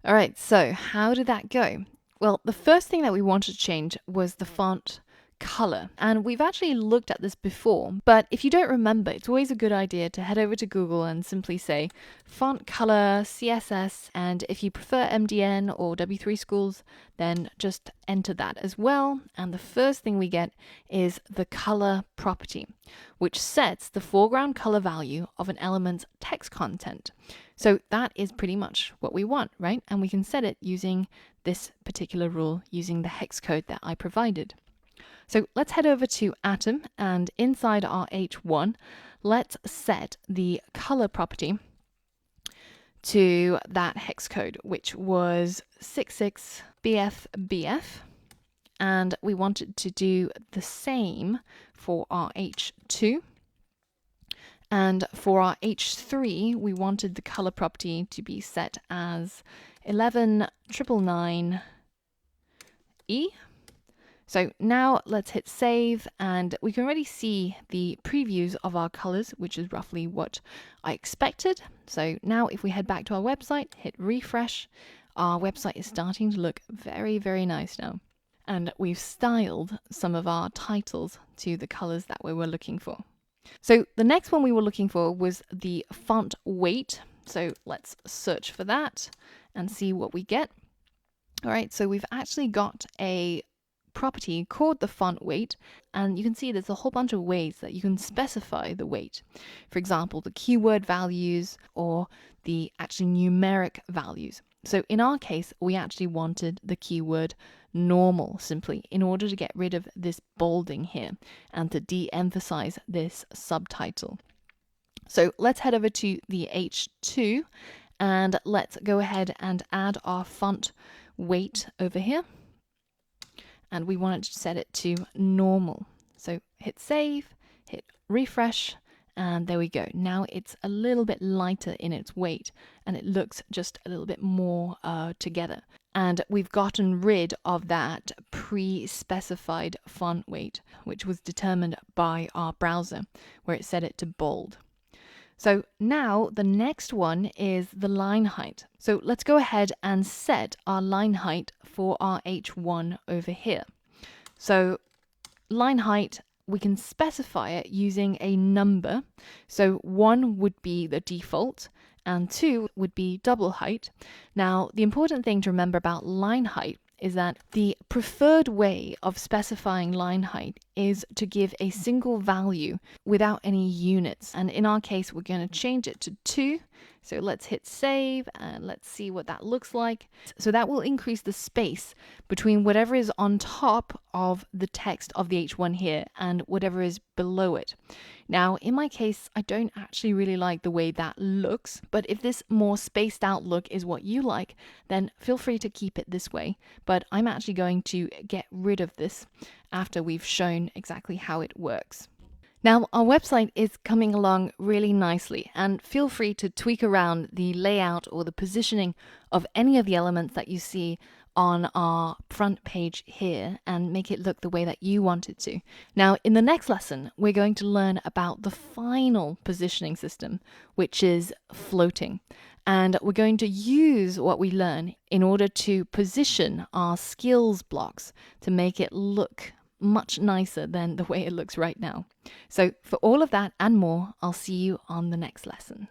All right, so how did that go? Well, the first thing that we wanted to change was the font color. And we've actually looked at this before, but if you don't remember, it's always a good idea to head over to Google and simply say font color, CSS, and if you prefer MDN or W3 Schools, then just enter that as well. And the first thing we get is the color property, which sets the foreground color value of an element's text content. So that is pretty much what we want, right? And we can set it using this particular rule using the hex code that I provided. So let's head over to Atom, and inside our H1, let's set the color property to that hex code, which was 66BFBF. And we wanted to do the same for our H2. And for our H3, we wanted the color property to be set as 11999E. So now let's hit save, and we can already see the previews of our colors, which is roughly what I expected. So now if we head back to our website, hit refresh, our website is starting to look very, very nice now. And we've styled some of our titles to the colors that we were looking for. So the next one we were looking for was the font weight. So let's search for that and see what we get. All right, so we've actually got a property called the font weight, and you can see there's a whole bunch of ways that you can specify the weight. For example, the keyword values or the actually numeric values. So in our case, we actually wanted the keyword normal simply in order to get rid of this bolding here and to de-emphasize this subtitle. So let's head over to the H2 and let's go ahead and add our font weight over here. And we wanted to set it to normal. So hit save, hit refresh, and there we go. Now it's a little bit lighter in its weight and it looks just a little bit more together. And we've gotten rid of that pre-specified font weight, which was determined by our browser, where it set it to bold. So now the next one is the line height. So let's go ahead and set our line height for our H1 over here. So line height, we can specify it using a number. So 1 would be the default and 2 would be double height. Now, the important thing to remember about line height is that the preferred way of specifying line height is to give a single value without any units. And in our case, we're going to change it to 2. So let's hit save and let's see what that looks like. So that will increase the space between whatever is on top of the text of the H1 here and whatever is below it. Now, in my case, I don't actually really like the way that looks, but if this more spaced out look is what you like, then feel free to keep it this way. But I'm actually going to get rid of this after we've shown exactly how it works. Now, our website is coming along really nicely, and feel free to tweak around the layout or the positioning of any of the elements that you see on our front page here and make it look the way that you want it to. Now, in the next lesson, we're going to learn about the final positioning system, which is floating. And we're going to use what we learn in order to position our skills blocks to make it look much nicer than the way it looks right now. So for all of that and more, I'll see you on the next lesson.